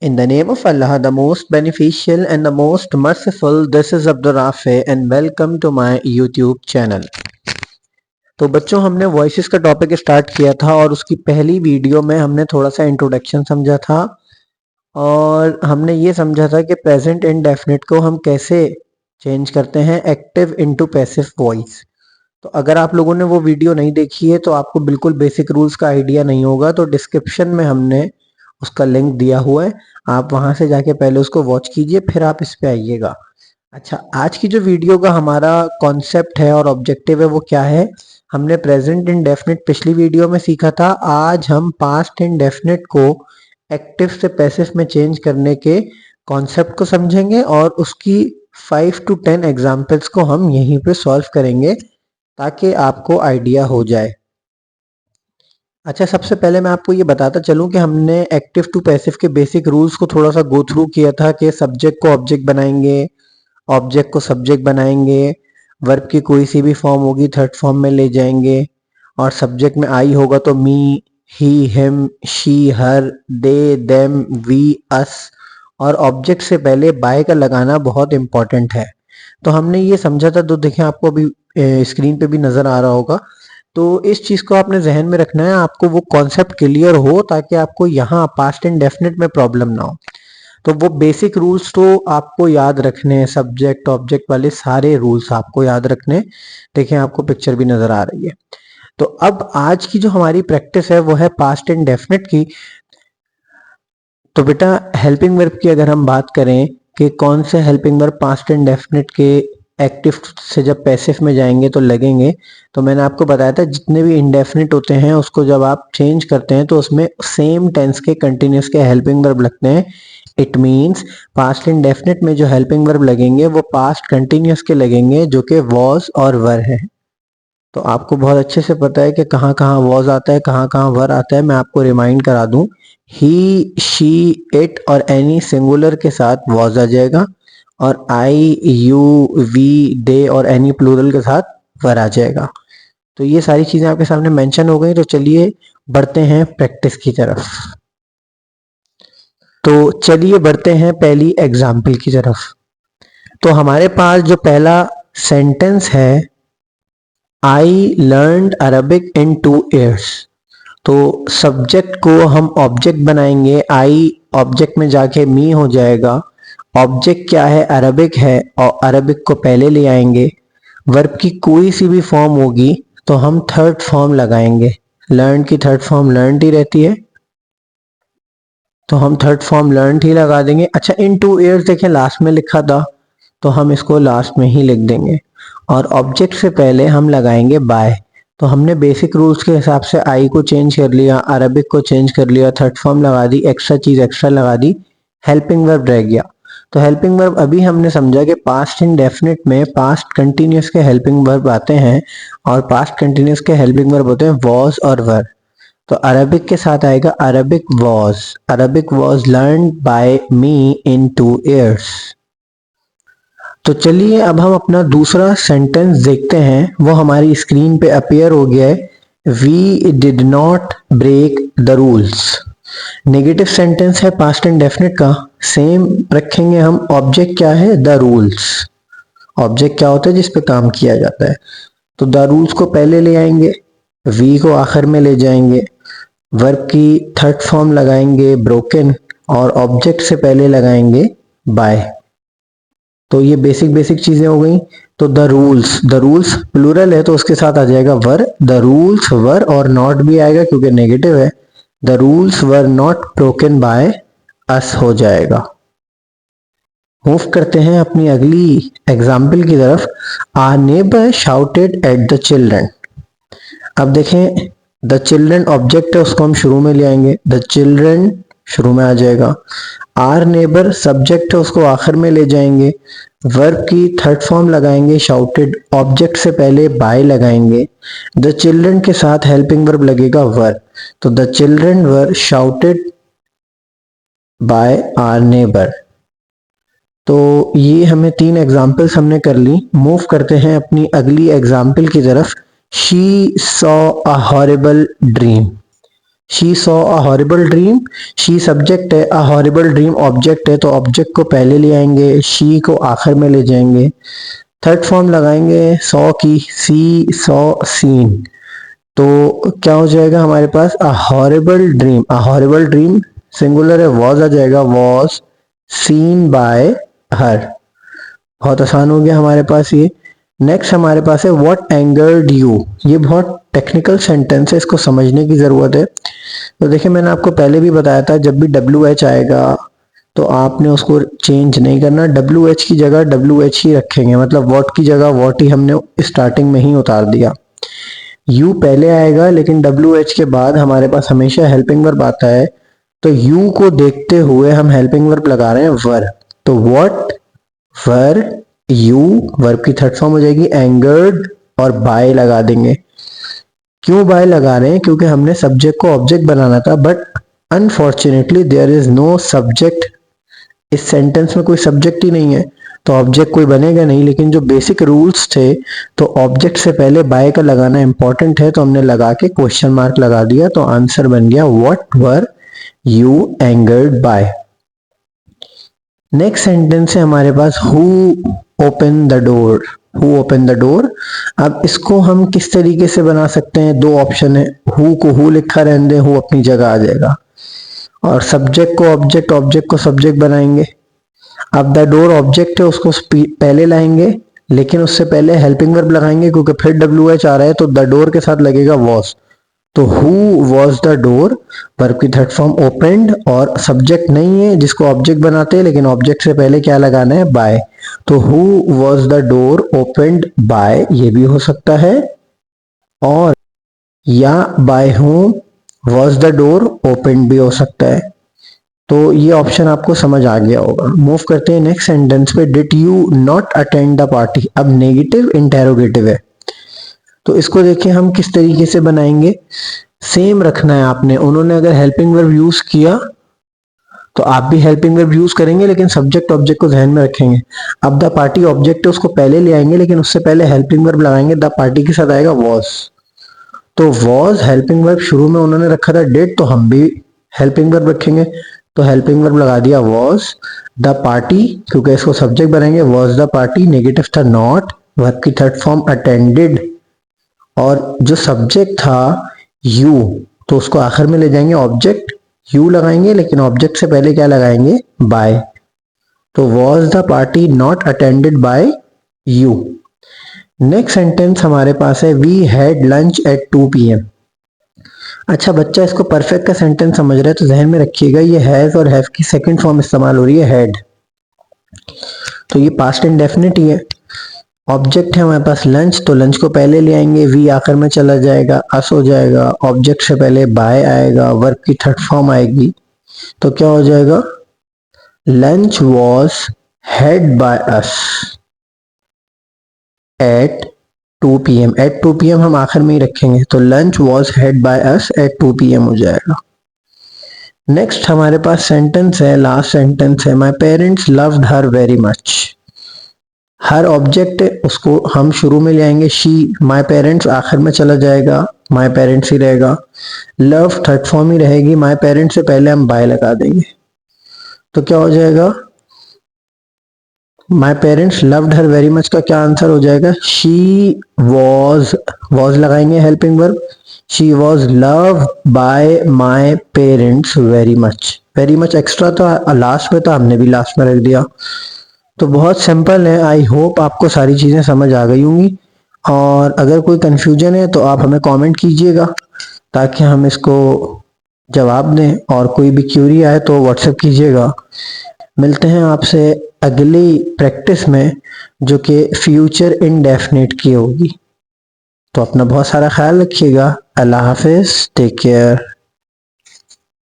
In the name of Allah, the most beneficial and the most merciful, this is Abdul Rafi and welcome to my YouTube channel. तो बच्चों, हमने voices का topic start किया था और उसकी पहली वीडियो में हमने थोड़ा सा इंट्रोडक्शन समझा था और हमने ये समझा था कि प्रेजेंट इंडेफिनिट को हम कैसे चेंज करते हैं एक्टिव इनटू पैसिव वॉइस। तो अगर आप लोगों ने वो वीडियो नहीं देखी है तो आपको बिल्कुल बेसिक रूल्स का आइडिया नहीं होगा, तो डिस्क्रिप्शन में हमने उसका लिंक दिया हुआ है, आप वहां से जाके पहले उसको वॉच कीजिए फिर आप इस पे आइएगा। अच्छा, आज की जो वीडियो का हमारा कॉन्सेप्ट है और ऑब्जेक्टिव है वो क्या है, हमने प्रेजेंट इंडेफिनिट पिछली वीडियो में सीखा था। आज हम पास्ट इंडेफिनिट को एक्टिव से पैसिव में चेंज करने के कॉन्सेप्ट को समझेंगे और उसकी 5 to 10 एग्जाम्पल्स को हम यहीं पे सॉल्व करेंगे ताकि आपको आइडिया हो जाए। अच्छा, सबसे पहले मैं आपको ये बताता चलूं कि हमने एक्टिव टू पैसिव के बेसिक रूल्स को थोड़ा सा गो थ्रू किया था कि सब्जेक्ट को ऑब्जेक्ट बनाएंगे, ऑब्जेक्ट को सब्जेक्ट बनाएंगे, वर्ब की कोई सी भी फॉर्म होगी थर्ड फॉर्म में ले जाएंगे और सब्जेक्ट में आई होगा तो me, he, him, she, her, they, them, we, us और ऑब्जेक्ट से पहले बाय का लगाना बहुत इंपॉर्टेंट है। तो हमने ये समझा था, तो देखें आपको अभी स्क्रीन पे भी नजर आ रहा होगा। तो इस चीज को आपने जहन में रखना है, आपको वो कॉन्सेप्ट क्लियर हो ताकि आपको यहाँ पास्ट इंडेफिनिट में प्रॉब्लम ना हो। तो वो बेसिक रूल्स तो आपको याद रखने हैं, सब्जेक्ट ऑब्जेक्ट वाले सारे रूल्स आपको याद रखने। देखें आपको पिक्चर भी नजर आ रही है। तो अब आज की जो हमारी प्रैक्टिस है वो है पास्ट इंडेफिनिट की। तो बेटा, हेल्पिंग वर्ब की अगर हम बात करें कि कौन से हेल्पिंग वर्ब पास्ट इंडेफिनिट के एक्टिव से जब पैसिव में जाएंगे तो लगेंगे, तो मैंने आपको बताया था जितने भी इंडेफिनिट होते हैं उसको जब आप चेंज करते हैं तो उसमें सेम टेंस के कंटिन्यूस के हेल्पिंग वर्ब लगते हैं। इट मीन्स पास्ट इंडेफिनिट में जो हेल्पिंग वर्ब लगेंगे वो पास्ट कंटिन्यूस के लगेंगे जो कि वॉज और वर है। तो आपको बहुत अच्छे से पता है कि कहाँ कहाँ वॉज आता है, कहाँ कहाँ वर आता है। मैं आपको रिमाइंड करा दूं, ही, शी, इट और एनी सिंगुलर के साथ वॉज आ जाएगा और आई, यू, वी, दे और एनी प्लूरल के साथ वर आ जाएगा। तो ये सारी चीजें आपके सामने मेंशन हो गई। तो चलिए बढ़ते हैं प्रैक्टिस की तरफ। तो चलिए बढ़ते हैं पहली एग्जाम्पल की तरफ। तो हमारे पास जो पहला सेंटेंस है, I learned Arabic in 2 years। तो सब्जेक्ट को हम ऑब्जेक्ट बनाएंगे, आई ऑब्जेक्ट में जाके मी हो जाएगा। ऑब्जेक्ट क्या है, अरबिक है और अरबिक को पहले ले आएंगे। वर्ब की कोई सी भी फॉर्म होगी तो हम थर्ड फॉर्म लगाएंगे। लर्न की थर्ड फॉर्म लर्न ही रहती है तो हम थर्ड फॉर्म लर्न ही लगा देंगे। अच्छा, इन 2 years देखें लास्ट में लिखा था तो हम इसको लास्ट में ही लिख देंगे और ऑब्जेक्ट से पहले हम लगाएंगे बाय। तो हमने बेसिक रूल्स के हिसाब से आई को चेंज कर लिया, अरबिक को चेंज कर लिया, थर्ड फॉर्म लगा दी, एक्स्ट्रा चीज एक्स्ट्रा लगा दी, हेल्पिंग वर्ब रह गया। तो हेल्पिंग वर्ब अभी हमने समझा कि पास्ट इंडेफिनिट में पास्ट कंटिन्यूस के हेल्पिंग वर्ब आते हैं और पास्ट कंटिन्यूस के हेल्पिंग वर्ब होते हैं वॉज और वर। तो अरबिक के साथ आएगा Arabic was learn by me in 2 years। तो चलिए अब हम अपना दूसरा सेंटेंस देखते हैं, वो हमारी स्क्रीन पे अपीयर हो गया है। We did not break the rules. Negative sentence है पास्ट इंडेफिनिट का, सेम रखेंगे हम। ऑब्जेक्ट क्या है, द रूल्स। ऑब्जेक्ट क्या होता है, जिस पे काम किया जाता है। तो द रूल्स को पहले ले आएंगे, वी को आखिर में ले जाएंगे, वर्ब की थर्ड फॉर्म लगाएंगे ब्रोकन और ऑब्जेक्ट से पहले लगाएंगे बाय। तो ये बेसिक चीजें हो गई। तो द रूल्स प्लूरल है तो उसके साथ आ जाएगा वर। द रूल्स वर और नॉट भी आएगा क्योंकि नेगेटिव है। The rules were not broken by us हो जाएगा। मूव करते हैं अपनी अगली एग्जाम्पल की तरफ। Our neighbour shouted at the children. अब देखें, द चिल्ड्रन ऑब्जेक्ट है, उसको हम शुरू में ले आएंगे, द चिल्ड्रन शुरू में आ जाएगा। आर नेबर सब्जेक्ट है, उसको आखिर में ले जाएंगे। वर्ब की थर्ड फॉर्म लगाएंगे शाउटेड, ऑब्जेक्ट से पहले बाय लगाएंगे। द चिल्ड्रन के साथ हेल्पिंग वर्ब लगेगा वर। तो the children were shouted by our neighbour. तो ये हमें 3 एग्जाम्पल्स हमने कर ली। मूव करते हैं अपनी अगली एग्जाम्पल की तरफ। She saw a horrible dream. She saw a horrible dream, she subject है, अ हॉरिबल ड्रीम ऑब्जेक्ट है, तो ऑब्जेक्ट को पहले ले आएंगे, शी को आखिर में ले जाएंगे। थर्ड फॉर्म लगाएंगे सॉ की, सी सॉ सीन, तो क्या हो जाएगा हमारे पास a horrible dream, a horrible dream singular है, वॉज आ जाएगा, वॉज सीन बाय हर। बहुत आसान हो गया हमारे पास ये। नेक्स्ट हमारे पास है व्हाट एंगर्ड यू, ये बहुत टेक्निकल सेंटेंस है, इसको समझने की जरूरत है। तो देखिए मैंने आपको पहले भी बताया था जब भी डब्ल्यू एच आएगा तो आपने उसको चेंज नहीं करना, डब्ल्यू एच की जगह डब्ल्यू एच ही रखेंगे, मतलब वॉट की जगह वॉट ही हमने स्टार्टिंग में ही उतार दिया। यू पहले आएगा लेकिन डब्ल्यू एच के बाद हमारे पास हमेशा हेल्पिंग वर्ब आता है, तो यू को देखते हुए हम हेल्पिंग वर्ब लगा रहे हैं वर, तो व्हाट वर यू, वर्ब की थर्ड फॉर्म हो जाएगी एंगर्ड, और बाय लगा देंगे। क्यों बाय लगा रहे हैं, क्योंकि हमने सब्जेक्ट को ऑब्जेक्ट बनाना था, but unfortunately there is no subject, इस सेंटेंस में कोई सब्जेक्ट ही नहीं है, तो ऑब्जेक्ट कोई बनेगा नहीं। लेकिन जो बेसिक रूल्स थे, तो ऑब्जेक्ट से पहले बाय का लगाना इंपॉर्टेंट है, तो हमने लगा के क्वेश्चन मार्क लगा दिया, तो आंसर बन गया what were you angered by. Next sentence है हमारे पास who open the door, who open the door. अब इसको हम किस तरीके से बना सकते हैं, दो ऑप्शन है, हु को हु लिखा रहने दें, हु अपनी जगह आ जाएगा, और सब्जेक्ट को ऑब्जेक्ट, ऑब्जेक्ट को सब्जेक्ट बनाएंगे। अब द डोर ऑब्जेक्ट है, उसको पहले लाएंगे, लेकिन उससे पहले हेल्पिंग वर्ब लगाएंगे, क्योंकि फिर डब्ल्यू एच आ रहा है, तो द डोर के साथ लगेगा वॉज, तो who was the door, verb की थर्ड फॉर्म ओपेंड, और सब्जेक्ट नहीं है जिसको ऑब्जेक्ट बनाते हैं, लेकिन ऑब्जेक्ट से पहले क्या लगाना है, बाय, तो who was the door opened by, ये भी हो सकता है, और या by whom was the door opened भी हो सकता है। तो ये ऑप्शन आपको समझ आ गया होगा। मूव करते हैं नेक्स्ट सेंटेंस पे, did you not attend the party, अब नेगेटिव इंटेरोगेटिव है, तो इसको देखिए हम किस तरीके से बनाएंगे, सेम रखना है आपने, उन्होंने अगर हेल्पिंग वर्ब यूज किया तो आप भी हेल्पिंग वर्ब यूज करेंगे, लेकिन सब्जेक्ट ऑब्जेक्ट को ध्यान में रखेंगे। अब द पार्टी ऑब्जेक्ट है, उसको पहले ले आएंगे, लेकिन उससे पहले हेल्पिंग वर्ब लगाएंगे, द पार्टी के साथ आएगा वॉज, तो वॉज हेल्पिंग वर्ब शुरू में उन्होंने रखा था डिड, तो हम भी हेल्पिंग वर्ब रखेंगे, तो हेल्पिंग वर्ब लगा दिया वॉज द पार्टी, क्योंकि इसको सब्जेक्ट बनाएंगे, वॉज द पार्टी, नेगेटिव था नॉट, वर्ब की थर्ड फॉर्म अटेंडेड, और जो सब्जेक्ट था यू, तो उसको आखिर में ले जाएंगे, ऑब्जेक्ट यू लगाएंगे, लेकिन ऑब्जेक्ट से पहले क्या लगाएंगे, बाय, तो was the party not attended by you. Next sentence हमारे पास है we had lunch at 2 PM। अच्छा बच्चा इसको परफेक्ट का सेंटेंस समझ रहा है, तो ध्यान में रखिएगा ये हैज और हैव की सेकंड फॉर्म इस्तेमाल हो रही है, हैड, तो ये पास्ट इंडेफिनिट ही है। ऑब्जेक्ट है हमारे पास लंच, तो लंच को पहले ले आएंगे, वी आखिर में चला जाएगा, अस हो जाएगा, ऑब्जेक्ट से पहले बाय आएगा, वर्ब की थर्ड फॉर्म आएगी, तो क्या हो जाएगा, lunch was had by us at 2 PM, at 2 PM हम आखिर में ही रखेंगे, तो lunch was had by us at 2 PM हो जाएगा। नेक्स्ट हमारे पास सेंटेंस है, लास्ट सेंटेंस है, my parents loved her very much. Her object उसको हम शुरू में ले आएंगे, शी, माई पेरेंट्स आखिर में चला जाएगा, माई पेरेंट्स ही रहेगा, लव थर्ड फॉर्म ही रहेगी, माई पेरेंट्स से पहले हम बाय लगा देंगे, तो क्या हो जाएगा, माई parents loved her very much का क्या आंसर हो जाएगा, शी वॉज लगाएंगे helping verb, she was love bye my parents very much, very much extra था लास्ट में, तो हमने भी लास्ट में रख दिया। तो बहुत सिंपल है, आई होप आपको सारी चीज़ें समझ आ गई होंगी, और अगर कोई कंफ्यूजन है तो आप हमें कमेंट कीजिएगा ताकि हम इसको जवाब दें, और कोई भी क्यूरी आए तो व्हाट्सएप कीजिएगा। मिलते हैं आपसे अगली प्रैक्टिस में, जो कि फ्यूचर इंडेफिनिट की होगी। तो अपना बहुत सारा ख्याल रखिएगा। अल्लाह हाफिज, टेक केयर।